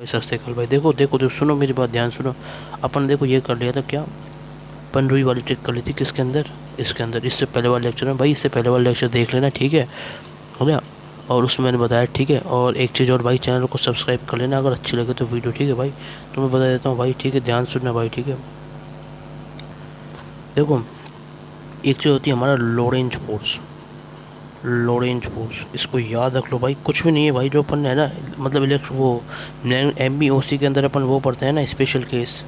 सस्ते कल भाई। देखो देखो तो सुनो मेरी बात, ध्यान सुनो। अपन देखो ये कर लिया था क्या, पंद्रहवीं वाली ट्रिक कर ली थी किसके अंदर, इसके अंदर, इससे पहले वाले लेक्चर में भाई। इससे पहले वाला लेक्चर देख लेना, ठीक है, हो गया। और उसमें मैंने बताया, ठीक है। और एक चीज़ और भाई, चैनल को सब्सक्राइब कर लेना अगर अच्छी लगे तो वीडियो, ठीक है भाई। तो मैं बता देता हूँ भाई, ठीक है, ध्यान सुनना भाई, ठीक है। देखो एक चीज़ होती है हमारा लॉरेंज फोर्स, लॉरेंज फोर्स, इसको याद रख लो भाई। कुछ भी नहीं है भाई, जो अपन है ना, मतलब वो MBOC के अंदर अपन वो पढ़ते हैं ना, स्पेशल केस,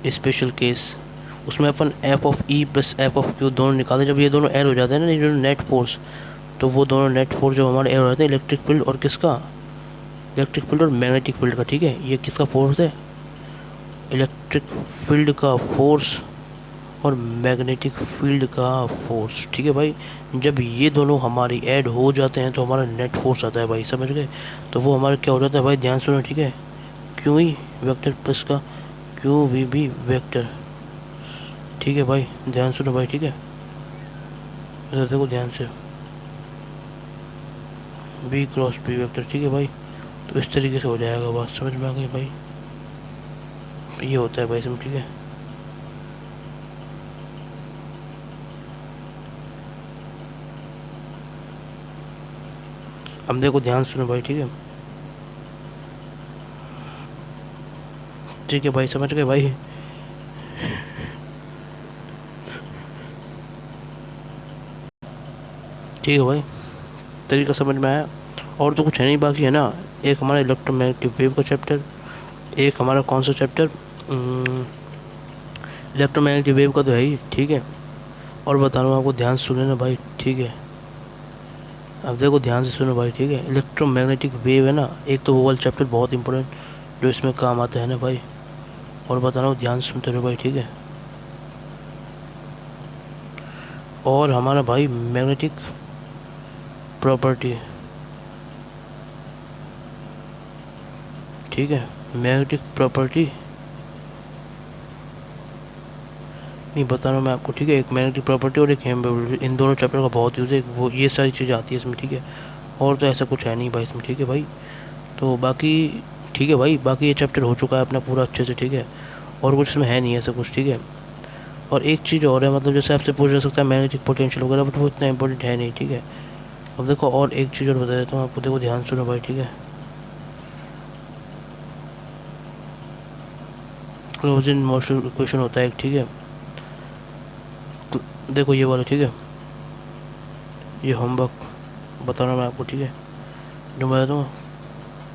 स्पेशल केस। उसमें अपन F(E) प्लस F(Q) दोनों निकालते हैं। जब ये दोनों ऐड हो जाते हैं ना, ये जो नेट फोर्स, तो वो दोनों नेट फोर्स जो हमारे ऐड हो जाते हैं, इलेक्ट्रिक फील्ड और किसका, इलेक्ट्रिक फील्ड और मैग्नेटिक फील्ड का, ठीक है। ये किसका फोर्स है, इलेक्ट्रिक फील्ड का फोर्स और मैग्नेटिक फील्ड का फोर्स, ठीक है भाई। जब ये दोनों हमारी ऐड हो जाते हैं तो हमारा नेट फोर्स आता है भाई, समझ गए। तो वो हमारा क्या हो जाता है भाई, ध्यान सुनो, ठीक है। QE वेक्टर प्लस का QVB वेक्टर, ठीक है भाई, ध्यान सुनो भाई, ठीक है। इधर देखो ध्यान से, B×B वेक्टर, ठीक है भाई। तो इस तरीके से हो जाएगा, बात समझ में आ गई भाई। ये होता है भाई इसमें, ठीक है। अब देखो ध्यान सुनो भाई, ठीक है, ठीक है भाई, समझ गए भाई। ठीक है भाई, तरीका समझ में आया। और तो कुछ है नहीं बाकी, है ना। एक हमारा इलेक्ट्रोमैग्नेटिक वेव का चैप्टर, एक हमारा कौन सा चैप्टर, इलेक्ट्रोमैग्नेटिक वेव का तो है ही, ठीक है। और बता रहा हूँ आपको, ध्यान सुने ना भाई, ठीक है। अब देखो ध्यान से सुनो भाई, ठीक है। इलेक्ट्रोमैग्नेटिक वेव है ना, एक तो वो वाला चैप्टर बहुत इंपॉर्टेंट जो इसमें काम आता है ना भाई। और बता रहा हूँ, ध्यान सुनते रहो भाई, ठीक है। और हमारा भाई मैग्नेटिक प्रॉपर्टी, ठीक है, मैग्नेटिक प्रॉपर्टी नहीं बता रहा हूँ मैं आपको, ठीक है। एक मैग्नेटिक प्रॉपर्टी और एक हेम, इन दोनों चैप्टर का बहुत यूज़ है, वो ये सारी चीज़ें आती है इसमें, ठीक है। और तो ऐसा कुछ है नहीं भाई इसमें, ठीक है भाई। तो बाकी ठीक है भाई, बाकी ये चैप्टर हो चुका है अपना पूरा अच्छे से, ठीक है। और कुछ इसमें है नहीं ऐसा कुछ, ठीक है। और एक चीज़ और है, मतलब जैसे आपसे पूछ जा सकता है मैग्नेटिक पोटेंशियल वगैरह, बट वो इतना इंपॉर्टेंट है नहीं, ठीक है। अब देखो और एक चीज़ और बता देता हूँ आपको, देखो ध्यान सुनो भाई, ठीक है। क्लोजन मोशन इक्वेशन होता है एक, ठीक है। देखो ये वाला, ठीक है, ये होमवर्क बता रहा हूँ मैं आपको, ठीक है, जो मैं बताऊँ,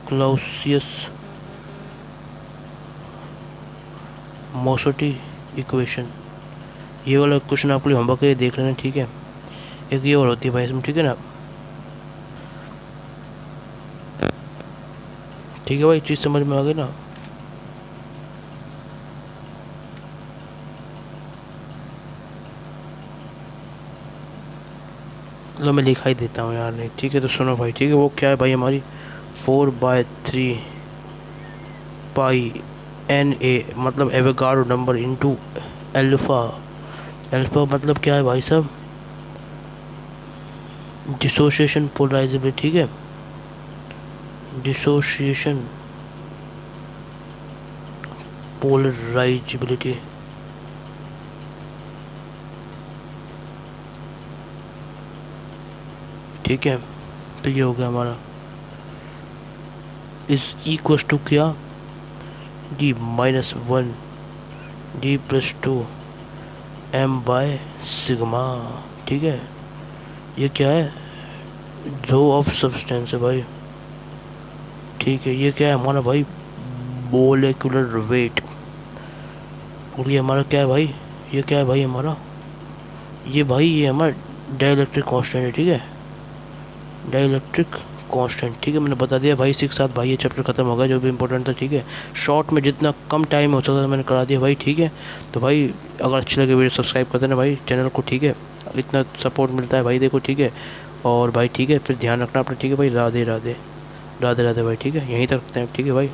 क्लाउसियस मोसोटी इक्वेशन, ये वाला क्वेश्चन आपके लिए होमवर्क है, देख लेना, ठीक है। एक ये और होती है भाई इसमें, ठीक है ना, ठीक है भाई, चीज़ समझ में आ गई ना। लो मैं लिखा ही देता हूँ यार, नहीं ठीक है, तो सुनो भाई, ठीक है। वो क्या है भाई, हमारी 4/3 पाई NA, मतलब Avogadro number into alpha. Alpha मतलब क्या है भाई साहब, डिसोसिएशन पोलराइजेबिलिटी, ठीक है, डिसोसिएशन पोलराइजेबिलिटी, ठीक है। तो ये हो गया हमारा, इज इक्वल टू क्या, D-1 D+2 m/σ, ठीक है। ये क्या है, रो ऑफ सब्सटेंस है भाई, ठीक है। ये क्या है हमारा भाई, मोलेकुलर वेट। और ये हमारा क्या है भाई, ये क्या है भाई हमारा, ये भाई ये हमारा डाइलेक्ट्रिक कांस्टेंट है, ठीक है, डाइलेक्ट्रिक कांस्टेंट, ठीक है। मैंने बता दिया भाई, इसी के साथ भाई ये चैप्टर खत्म हो गया जो भी इंपॉर्टेंट था, ठीक है। शॉर्ट में जितना कम टाइम हो सकता था मैंने करा दिया भाई, ठीक है। तो भाई अगर अच्छी लगे वीडियो सब्सक्राइब कर देना भाई चैनल को, ठीक है। इतना सपोर्ट मिलता है भाई, देखो, ठीक है। और भाई ठीक है, फिर ध्यान रखना अपना, ठीक है भाई। राधे राधे, राधे राधे भाई, ठीक है। यहीं तक रखते हैं, ठीक है भाई।